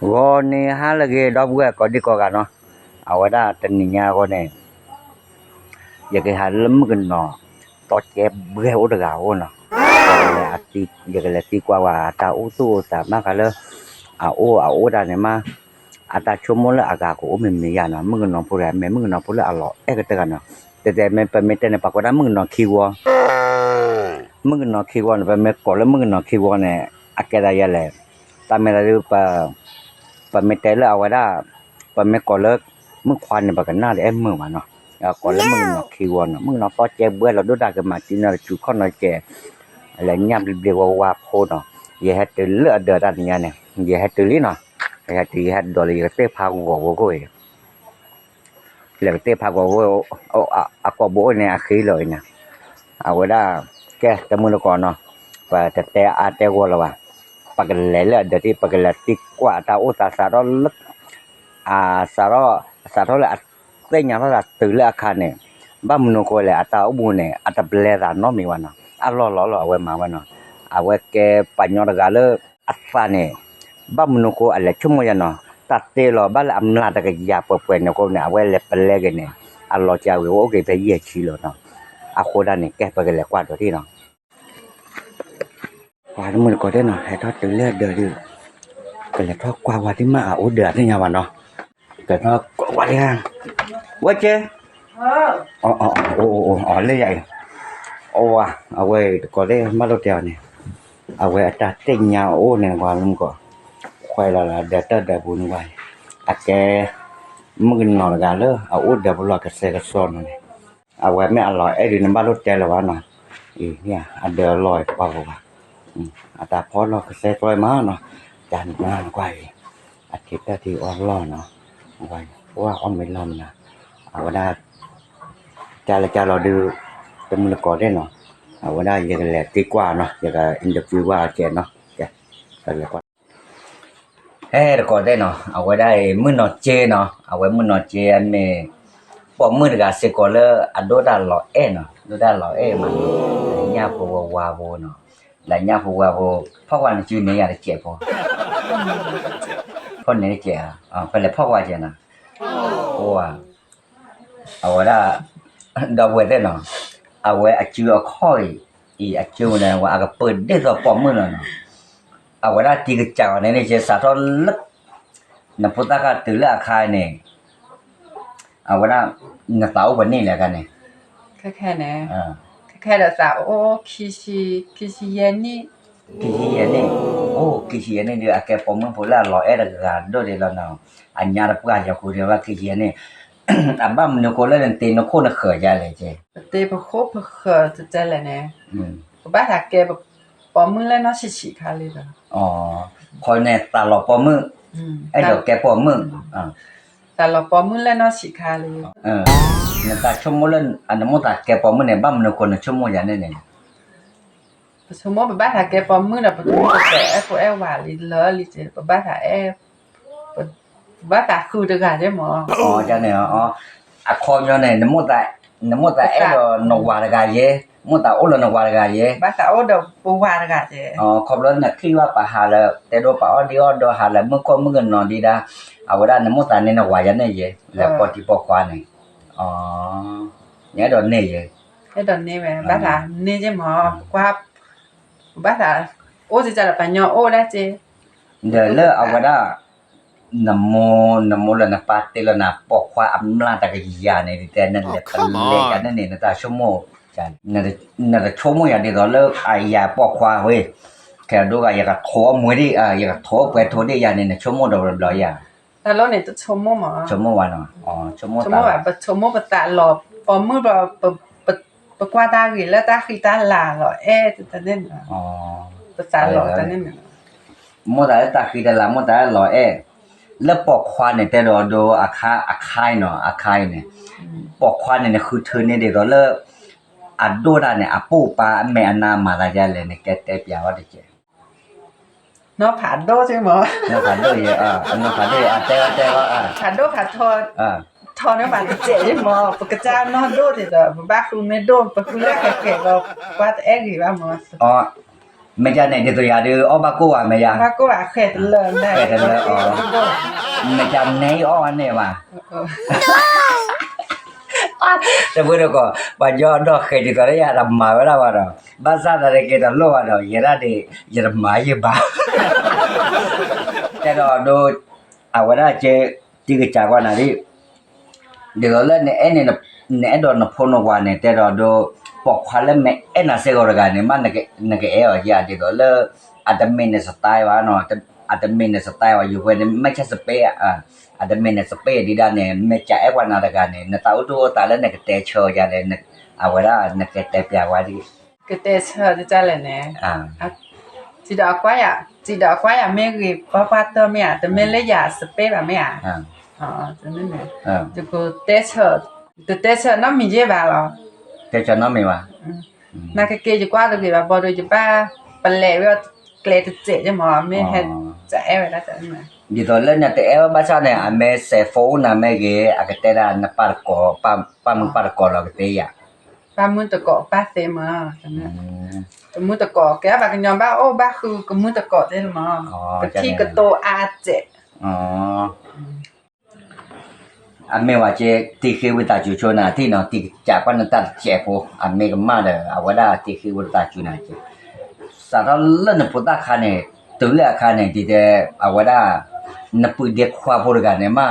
Gone halage dogwe ko di ko gano awada teninya gone ya ke halem gno to che bwe odaga ono le ati ya ke ti kwa wa ta utu ta ma kale a o da ne ma ata chomola aga ko me me ya na mu gno pura me mu gno pura alo e ke te gano te me pe me te ne pa ko da mu gno kiwo mu gno kiwo ne pe me ko le mu gno kiwo ne akeda ya le ta me la pa me te la awada pa me ko leมึงควันเนี่ยปกันหน้าเลยมึงมาเนาะก่อนแล้วมึงเนาะคีวอนมึงเนาะก็เจ็บเบื่อเราดูได้กันมาที่นั่นจุดข้อน้อยแก่อะไรเงี้ยเรียกว่าโคเนาะอย่าให้ตื่นเลือดเดือดอะไรเงี้ยเนี่ยอย่าให้ตื่นลิ้นเนาะอย่าให้ตื่นให้ดอลลี่ก็เตะพากูก็เลยแล้วเตะพากูเอาก็โบเนี่ยขี้เลยเนี่ยเอาไว้ได้แกแต่มึงก่อนเนาะว่าแต่อาแต่กูแล้วว่าปกันเลยเลือดเดี๋ยวที่ปกันเลยติดกว่าตาอุตสาห์ลึกสาระเลยเต้นอย่างนั้นตื่นเลยอาคารเนี่ยบ้านมันก็เลยตาอุบุเนี่ยตาเปลือยร้านน้องมีวันน่ะหล่อเอาไว้มาวันน่ะเอาไว้แกปัญญาระกาเลยฟ้าเนี่ยบ้านมันก็อะไรชั่วโมงยันน่ะตัดเตลอบ้านอำนาจตะกี้ยาเปิดเนี่ยก็เนี่ยเอาไว้เลยเปลือยกันเนี่ยหล่อจะเอาไว้โอเคไปเยี่ยชีเลยเนาะโคด้านเนี่ยแกไปกันเลยกว่าตัวที่เนาะกว่ามันก็ได้เนาะให้ทอดตื่นเลือดเดือดกันเลยทอดกว่าวันที่มาโอ้เดือดนี่ไงวันเนาะcái nó có quá đi ha quá chứ lấy vậy ở quê có đây mắt đầu tiên này ở quê ta tên nhà ô này qua luôn có khoai là để ta để buồn quay cái mừng nọ gà lơ ở ô để buồn cái xe cái son này ở quê mẹ ăn lỏi ấy đi nằm mắt đầu tiên là quá nọ nha ăn để lỏi qua qua ta phó lo cái xe tôi má nọ chán má quay kita thì ăn lo nọ vậyว่าอ้อมไม่ลำนะเอาว่าได้จะเราดูเป็นมือก่อนได้เนาะเอาว่าได้ยังแหลกดีกว่าเนาะยังอินเตอร์วิวว่าเจนเนาะแกกันเลยก่อนก่อนได้เนาะเอาว่าได้มือนอเจเนาะเอาไว้มือนอเจอันเมพอมือกับเซกอเลอร์อันโดดาหล่อเนาะโดดาหล่อมันญาปูวาโวเนาะแล้วญาปูวาโวเพราะว่าชื่อนี้อยากเจ็บพอเนี่ยเจ็บเป็นเลยเพราะว่าเจนะโอ้เอาว่าดาวเวทเนาะเอาไว้จื้อค่อยจื้อเนี่ยว่าก็เปิดได้รอปอมมือเนาะเอาว่าตีกระเจ้าเนี่ยจะสาทอลึกนะพุทธะก็ตื่นละคายเนี่ยเอาว่าน่ะเตาวันนี้แหละกันเนี่ยแค่เนี่ยแค่เดี๋ยวสาวโอ้คิชิเย็นนี่โอ้คิชิเย็นนี่เดี๋ยวแกปอมมือพูดละรอเอ็ดกันโดยเดี๋ยวเราเนาะอันยาละปุ๊กอาจะคุยเรื่องว่าคิชิเย็นนี่บ้านมันก็เล่นตีนโคตรเขยใจเลยเจ้ตีพโคพเขยจะใจเลยเนี่ยบ้านถ้าแกแบบปอมือแล้วเนาะฉีคาเลยเหรอคอยเนี่ยตาหลอกปอมือไอ้เดี๋ยวแกปอมือแต่เราปอมือแล้วเนาะฉีคาเลยเนี่ยตาชั่วโมงเล่นอันนั้นมันตาแกปอมือเนี่ยบ้านมันก็ชั่วโมงอย่างนี้เนี่ยชั่วโมงบ้านถ้าแกปอมือเนี่ยประตูก็แต่พวกว่าลิเลยลิเจบ้านถ้าบ้านตาคือเด็กใช่ไหมจังเนี่ยคอยเนี่ยน้ำมันตานกวาดกายเย่มันตาโอ้เลยนกวาดกายเย่บ้านตาโอ้เดี๋ยวปูวาดกายเย่ขอบเลยนะคิดว่าป่าหาเลยแต่ดูป่าดีหาเลยเมื่อก่อนเมื่อเงินนอนดีได้เอาไว้ได้น้ำมันตาเนี่ยนกวาดยันเนี่ยเย่แล้วปอที่ปอควานเนี่ยเนี่ยโดนเนี่ยเย่เนี่ยโดนเนี่ยไหมบ้านตาเนี่ยใช่ไหมกว่าบ้านตาโอ้จะละปัญญาโอ้ได้เจเดี๋ยวเลิกเอาไว้ได้น้ำมันแล้วนะปาเตแล้วนะปอกว่าอำนาจตะกี้ยาในที่แต่นั่นแหละเป็นเล็กกันนั่นเองนะตาชั่วโมงจันนั่นชั่วโมงอย่างเดียวเลิกไอยาปอกว่าเว้ยแค่ดูก็อยากจะท้อมวยดิอยากจะท้อไปท้อได้ยาเนี่ยชั่วโมงเดียวเลยอย่างแต่แล้วเนี่ยจะชั่วโมงมั้งชั่วโมงวันเนาะชั่วโมงแบบชั่วโมงแบบตาหลอบพอมือแบบกว่าตาหรือแล้วตาคือตาหลาหรอจะเล่นภาษาหลอจะเล่นมดตาคือตาหลามดตาหลอแล้วปอกควานเนี่ยแต่เราดูอาคายเนาะอาคายเนี่ยปอกควานเนี่ยคือเธอเนี่ยเดี๋ยวเราเลิกอัดดูได้เนี่ยปูปลาแม่นามาได้ยังเลยเนี่ยแกเตะเปียว่าได้เจ้เนาะผ่านโดใช่ไหมเนาะผ่านโดเยอะเนาะผ่านโดแต่ว่าผ่านโดผ่านทอเนี่ยผ่านเจ๋ใช่ไหมปกติเนาะโดเดี๋ยวบ้าคือไม่โดปกติแค่เราว่าแต่เอ็กซ์ว่ามั้ง mẹ cha này thì tôi giờ đưa ô ba cô à mẹ cha ba cô à khỏe lớn đấy khỏe lớn mẹ cha này ô anh này mà tôi vừa được có bà do đó khi thì tôi đã làm mà vậy đó rồi bà sao là cái đó lo rồi giờ ra thì giờ làm mà gì bà cái đó đôi à vậy đó chơi chỉ cái chả qua này đi được lên này nè đó nó phun nó qua này cái đó đôiบอกความแล้วแม่น่ะเสกอรกันเนี่ยมันน่ะแกอ่ะอย่าดิก็เลยอาจจะมีในสไตล์ว่าเนาะอาจจะมีในสไตล์ว่าอยู่เว้ยไม่ใช่สเปะอ่ะอาจจะมีในสเปะดีด้านเนี่ยแม่จะไอ้วันอะไรกันเนี่ยน่ะตาอุตุตาแล้วเนี่ยก็เตะเชยอย่างเนี่ยน่ะเอาไว้ละน่ะแกเตะเปียว่าดิ cái tết chờ thì cha lại nè อ่า chỉ đó quá ya mấy cái ba tơ mấy à tớ mấy lấy ya spray bà mấy à อ่า cho nên nè อ่า 就个tết chờ nó mình dễ vào rồi แต่จะน้องไม่ว่า 那个给就挂到给吧，包着就把来要来的这就嘛，没还在为了怎么？ ดีตัวเล่นเนี่ยแต่เอวบ้านชาเนี่ยแม่เซฟโฟน่ะแม่เกอากาเตระน่ะปาร์กอปามึงปาร์กอเราก็เตยอ่ะ 把门的搞把谁嘛，真的，就门的搞，给把个娘把哦把后个门的搞的嘛，个天个多阿姐， อ๋ออันเมว่าเจที่คือวิตาจูชนะที่เนาะที่จากวันนั้นตัดเจ็บพออันเมก็มาเลยเอาไว้ได้ที่คือวิตาจูนะเจสารเล่นพุทธะคันเนี่ยตัวเลือกคันเนี่ยที่จะเอาไว้ได้นับปีเด็กความพูดกันเนี่ยมา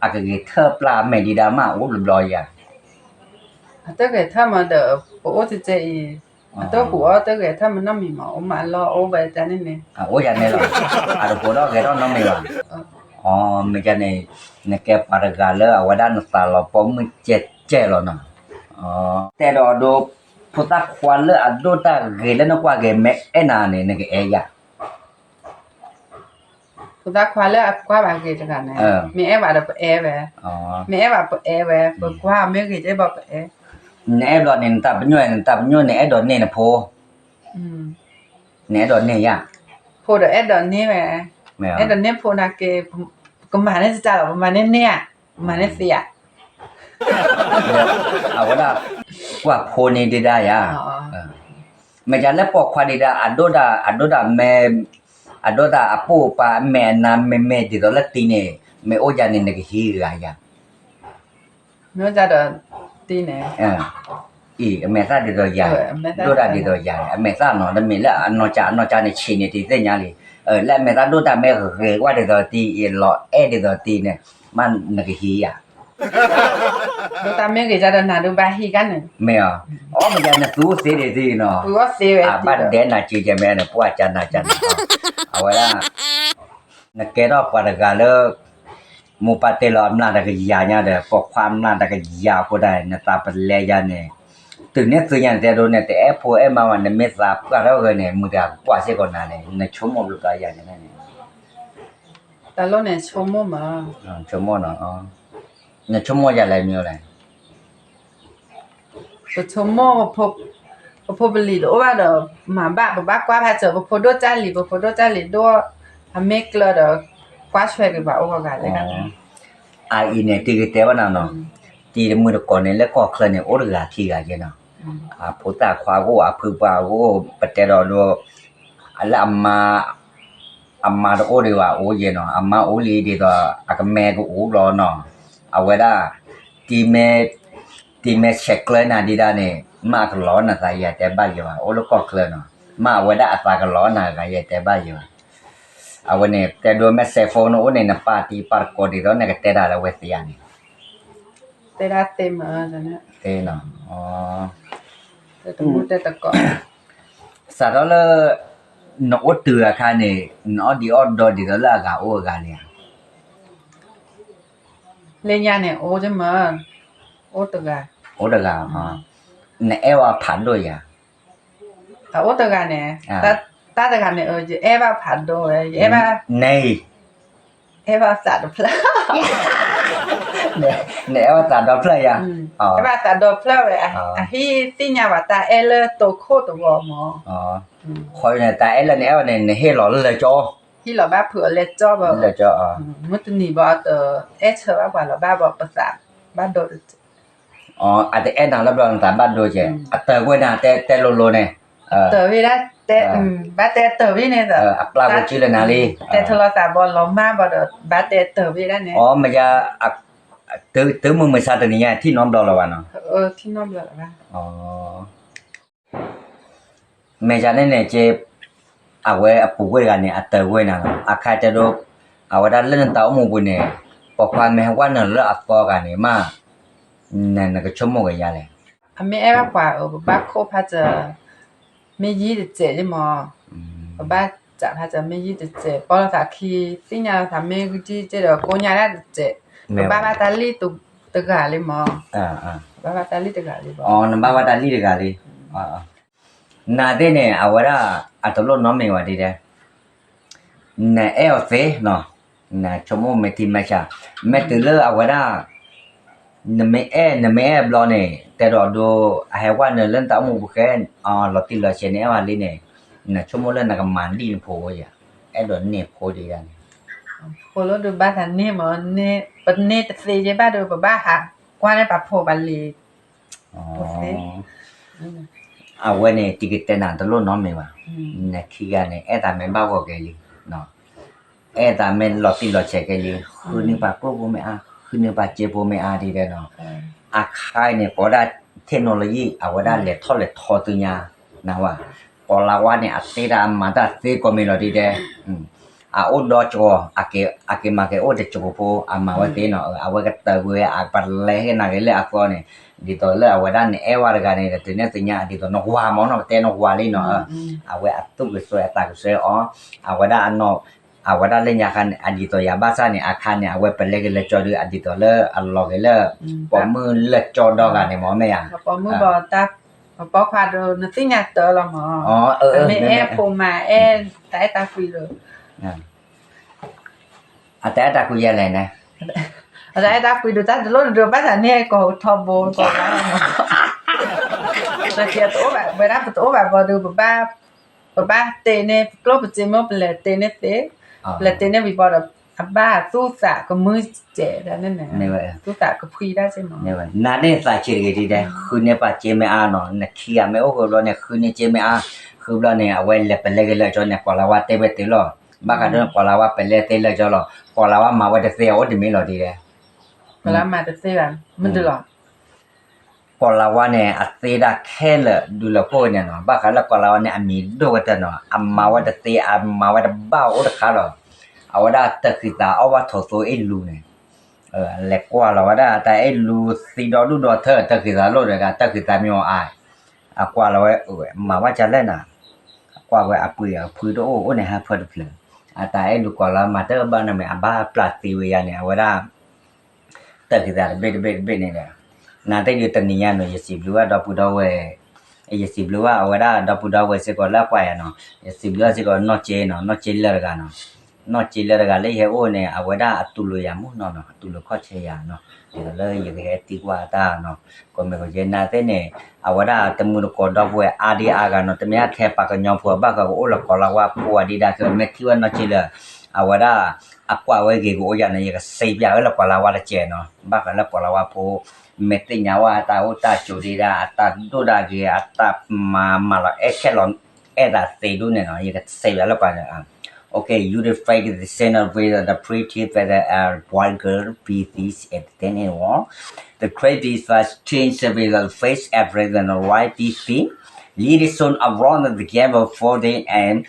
อากาศเธอปลาไม่ดีดามาโอ้เรียบร้อยอ่ะ 这个他们的我是这，都我这个他们那米嘛，我买了我为在那里， อ่ะโอ้ยันเนี่ยหรออ่ะเราพูดแล้วแกต้องน้องไม่ว่าอ๋อไม่ใช่ในแกปาร์กาเลเอาไว้ด้านตาเราป้อมมันเจ็ดเจ็ดแล้วเนาะอ๋อแต่เราดูพุทธควานเลอดูตาเกลนกว่าเกแม่เอ็นาเนี่ยในเอยะ 不大快乐，挂把给这个呢，没爱把的不爱呗， อ๋อ 没爱把不爱呗，不挂没给这把不爱， ในแอดอนเนี่ยตาปัญญ์ในแอดอนเนี่ยนะโพในแอดอนเนี่ยยะ 破的爱的呢呗。 ไม่เอา အဲ့ဒါနဲ့ဖိုနာကေကမနဲ့စကြတော့မနဲ့နဲ့မနဲ့စီရ เอาไว้ได้ว่าโพนี่ได้ยะไม่ใช่แล้วปอกควาดีดาอโดดาแม่อโดดาอปูปาแม่นาแม่ดิโดละตีเนี่ยแม่โอยานี่นกฮีกายะ မျိုးကြတော့တင်းနေ อีแม่ซาดิโดยาโดดาดิโดยาแม่ซาเนาะแล้วแม่ละอนอจาเนี่ยชิเนี่ยที่เส้นยาเลยแล้วแม่ซาโดดาแม่เรว่าดิโดตีอีหลอเอดิโดตีเนี่ยมันนกฮีอ่ะ တို့တာမင်းကြီးကြတော့နာတို့ဘာဟီကန်နေ ไม่เอาอ๋อมันจะนะสู้สิดิเนาะ ဘူးရောစေးပဲ บ้านเด่นน่ะจีเจแม่เนี่ยปัวจันน่ะจันเอาไว้ละนะแกรอบปารกาเลมูปาเตลอมนาตะกยาเนี่ยเด้อปอกความนาตะกยาก็ได้นะตาปะแลยาเนี่ยตึงเนี่ยคืออย่างแต่โดนเนี่ยแต่แอปโพเอมาวันเนี่ยเมษาก็แล้วก็เนี่ยมือดากว่าเสียก่อนน่ะเนี่ยนะชั่วโมงลูกายาเนี่ยเนี่ย တလုံးနဲ့ချုံမမ ชั่วโมงเนาะอ๋อเนี่ยชั่วโมงจะอะไรမျိုးလဲ ပချုံမဖို့ပလီတော့ဘာတော့မဘာကွာဖာချဘဖို့တော့ကြလီဘဖို့တော့ကြလီတော့အမေကလာတော့ကွာဆွဲပြပါဦးကလည်းက อาอีเนี่ยตีเตวะน่ะเนาะตีมือก่อนเนี่ยแล้วก็เคลเนี่ยโอรลาทีกาเจเนาะพุตาควาโกอะพึปาโกปะเตรอโดอะละอัมมาโอเรวาโอเจเนาะอัมมาโอลีดีตัวอะกะแม่ก็โอรอเนาะเอาไว้ได้ตีเมเช็คเลยนะดีดาเนี่ยมากร้อนน่ะสายแต่บ้านอยู่ว่าโอแล้วก็เคลเนาะมาไว้ได้อัตราก็ร้อนน่ะกายแต่บ้านอยู่เอาไว้เนี่ยแต่โดยแม่เซโฟนโอเนี่ยนะปาตีปาร์โกดีแล้วเนี่ยก็เตดาละเวสยานี่ တဲတာတဲမဒါနဲ့ เตเนาะอ๋อ တဲတမှုတဲတကော สารละนอเตือค่ะนี่นอดีออดอดีละกะโอกะเนี่ย လင်းရနဲ့အိုးချမအိုးတက โอดะกะฮะเนเอวาผันด้วยอ่ะ အိုးတကနဲ့တာတကနဲ့အိုးအဲဘာဖတ်တော့အဲဘာ ใน အဲဘာစားတော့ဖလား เนเอวาตาดอเพลยอ่ะอ๋อ အဲဘာစားတော့ဖလားပဲအဟီတင်ညာပါတာအဲလတိုခိုတော့မော อ๋อคอยเนี่ยแต่ไอ้ละเนเอวเนี่ยเฮหลอเลยจ้อ ဟီလဘာဖွလက်ကြောပါ เลยจ้ออ๋อ မတနီဘာတအဲချဘာဘာလဘာဘာပစာဘာဒို อ๋ออาจจะแอนดังรับรองตามบ้านโดยเจอัตเตอร์กวยนะแต่โลเนี่ย တဝေရာ แต่บาแต่เตอร์วิเนี่ยแต่ อักลาบ่ชื่อละนาลี แต่โทรศัพท์บอลล้มมาบ่ดบาแต่เตอร์วิได้เนี่ย อ๋อมันจะอักตื้อมึงไม่ซาตนี่ที่น้อมดอละวะเนาะ ที่น้องเลยว่า อ๋อแม่จะเนี่ยเจเอาไว้ปูไว้กันเนี่ยอัตเตอร์ไว้นะอาคาจะดูเอาไว้ด้านเล่นเต้าหมูบุเนี่ยปอกความแม่ว่าเนี่ยเลือกอักกอกันเนี่ยมานั่นก็ชั่วโมงกันยาเลย อเมเอว่ากว่าบาโคพาจะไม่ยี่สิบเจ็ดใช่มั้ยบาจะพาจะไม่ยี่สิบเจ็ดพอเราสักทีสิ่งนี้เราทำไม่กูจีเจเดี๋ยวกูยาได้เจ็ดบาตาลีตุตะกาเลยมั้งบาตาลีตะกาเลยบ่อ๋อนั่นบาตาลีตะกาเลยนาเดเนี่ยเอาไว้ละอัตโลน้องไม่ว่าดีเด้น่ะเอลเซเนาะน่ะชั่วโมงไม่ทีไม่ใช่แม่ตื่นเลยเอาไว้ละนเมเอนเมเอบลอเนี่ยแต่เราดูไอ้ว่าเนี่ยเล่นตามูบุกเคนเราติดเราเชนเนี่ยว่าลีเนี่ยน่ะชั่วโมงเล่นนักมันดีนโพยไอ้โดนเนี่ยโพดีกันโพโลดูบ้านทันนี่มันเนี่ยปนเนี่ยตะซีใช่ป่ะดูบ้าค่ะกว่าในปะโพบัลลีอ๋อเอาไว้เนี่ยติกิตนาตะโลน้องไม่ว่าเนี่ยขี้กันเนี่ยไอ้ตาแม่บ้าก็แกลีเนาะไอ้ตาแม่เราติดเราเชนแกลีคือนึกว่าโปรโมไม่คือนึกว่าเจ็บโปรไม่ดีเลยเนาะอาคายเนี่ยพอได้เทคโนโลยีเอาไว้ได้เลยทอตัวเนี้ยนะว่าพอละว่าเนี่ยอัตติรามาตาเซก็ไม่รอดีเด้โอดอจัวอาเกมาเกโอเดจัวโพมาว่าเตเนาะเอาไว้ก็เตเวอาปัลเลให้นาเกเลก็เนี่ยดิโตเลเอาไว้ได้เนี่ยวาร์กันเนี่ยตัวเนี้ยตัวเนี้ยดิโตนกว่ามันเนาะเตนกว่าเลยเนาะเอาไว้อัตตุกสวยตากสวยเอาไว้ได้อันเนาะเอาไว้ได้เล่นยาคันอดีตยาบ้าซ่าเนี่ยอาคารเนี่ยเอาไว้เป็นเล็กเล็กจอดูอดีตเลอัลลอฮ์เลปอมือเล็กจอดอกันเนี่ยหมอไม่อ่ะปอมือบอตักปอควาดูนติญาเตอละหมอไม่โพมาตาตาคุยเลยแต่ตาคุยอะไรนะตาตาคุยดูตาโลนดูบ้านเนี่ยก็ทอโบก็แต่เกียรตัวแบบเวลาตัวแบบบอดูบ้าเตเนี่ยกลบจิมเปลเตเนี่ยเปลเตเนี่ยวิบอดบ้าตู้สะก็มือเจ๋ได้นั่นแหละตู้สะก็พุยได้ใช่ไหมเนี่ยว่านาเนี่ยสายเฉลี่ยดีได้คือเนี่ยป้าเจไม่เนาะเนี่ยขี้อ่ะไม่โอ้โหเราเนี่ยคือเนี่ยเจไม่คือเราเนี่ยเอาไว้เล็บเป็นเล็กๆจนเนี่ยกว่าเราว่าเตะไปเตะหรอบ้ากันเนี่ยกว่าเราว่าเป็นเล็กเตะเลยจนหรอกว่าเราว่ามาว่าจะเสียโอ้ดิไม่หรอดีเลยกว่าเรามาจะเสียมันดูหรอกว่าเราว่าเนี่ยอัตเตดาแค่เลยดูแล้วพวกเนี่ยเนาะบ้ากันแล้วกว่าเราเนี่ยมีดูกันเนาะมาว่าจะเตะมาว่าจะบ้าโอ้ตะขาหรอเอาว่าตะคือตาเอาว่าทอโซไอ้ลูเนี่ยเล็กกว่าเราว่าแต่ไอ้ลูสีดอลูดอเธอตะคือตาโลดเลยกันตะคือตามีอ้ายกว่าเราว่ามาว่าจะเล่นน่ะกว่าว่าปุยโอ้เนี่ยฮะเพิ่นเพลแต่ไอ้ลูกกว่าเรามาเตอบ้านน่ะแม่บ้าปลาติเวียเนี่ยว่าตะคือตาเบ็ดเนี่ยนาแต่อยู่ตะนี้เนาะยสิบรู้ว่าดอปูดอเวยสิบรู้ว่าว่าดอปูดอเวสิก็ละกว่าเนาะยสิบรู้สิก็นอเจเนาะนอเจเลกันเนาะนอจิเลรกาเลยเฮโอเนี่ยเอาไว้ได้อัตุลุยามุเนาะอัตุลุข้อเชียเนาะเดี๋ยวเลยอย่างเงี้ยตีกว่าตาเนาะก็ไม่ก็เจนาเต้เนี่ยเอาไว้ได้ตมุนก็ดอกเวอาดีอากันเนาะแต่ไม่แค่ปากกันยอมผัวบ้าก็โอ้ละก็ละว่าผัวดีได้คือไม่คิดว่านอจิเลเอาไว้ได้อักว่าไว้เกี่ยวกับอย่างนี้ก็เสียบยาละก็ละว่าละเจเนาะบ้ากันละก็ละว่าผัวเมติญาวาตาอุตาจุดีดาตาดูดาเกียตามาละแค่ลอนดาเซดูเนี่ยเนาะยังก็เสียบละก็เนี่ยOkay, you define the center with the pretty feather boy girl pieces at 10 and 1. The crazy was changed with the face average and the right PC. Lead soon around the game of 14 and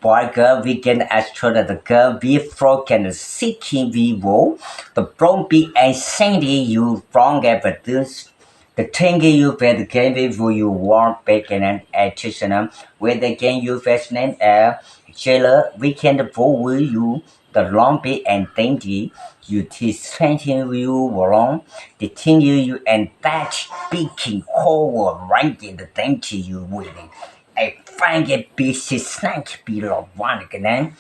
boy girl weekend astro that the girl be broken seeking vivo. The brown be and sandy you wrong evidence. The thing you pay the game before you want bacon and artisanal with the game you fashion Jailer, we can for you the long bit and dainty. You teach strengthen you wrong. The thing you and that speaking whole ranking the dainty you willing. I find it busy snack below one again.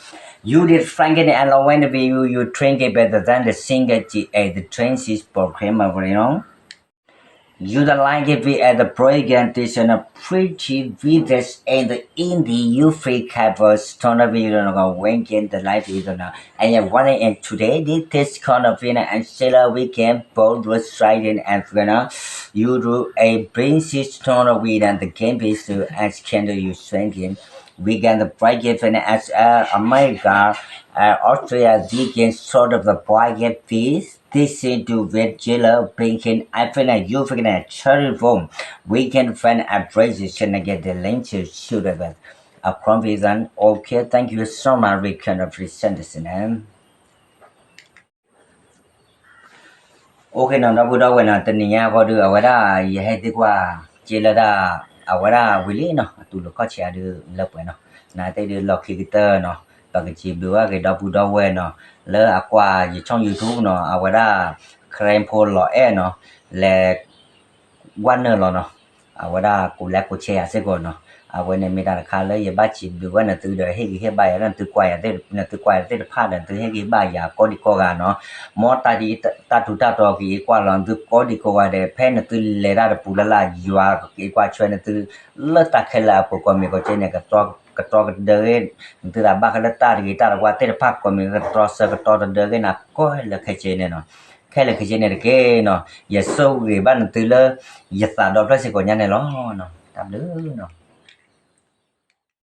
You did Franken and when you drink it better than the singer the transit program of You don't like it at the presentation of pretty videos and in the you free covers ton of video weekend the life is and one and today this kind of video and Sheila weekend both was riding and you do a princess ton of video and the game is to ask candle you drinking we can the project as America, Australia, they can sort of the project fees. This into Vegilla, Blinken, I feel like you feel like cherry form. We can find a bridge and get the link to shoot of it. A provision. Okay, thank you so much. We can appreciate this. Okay, now that would when at the Nia go to Awada, you had the qua, Jelada, Awada, Willie, no, to look at you, Lopeno. Now they do lock it, no, but the cheap do a double door, no, Le Aqua, you chong YouTube, no, Awada, Crane Polo, no, Le one no, Awada, Kulaco chair, no. When I made a color, you batch it, one or two the heavy here by and to quiet, to quiet the pardon to heavy by ya, Codicogano, more tadi tatu tato equal on to Codicoa, the pen to let out Pudala, you are equal trying to let a killer for comic genetic talk. Talk the head to the back of the target, what the pack coming across a tot of the game up, coil the kitchen. Kaya kitchen again, no, yes, so we ban to the yes, I don't play no, no, no.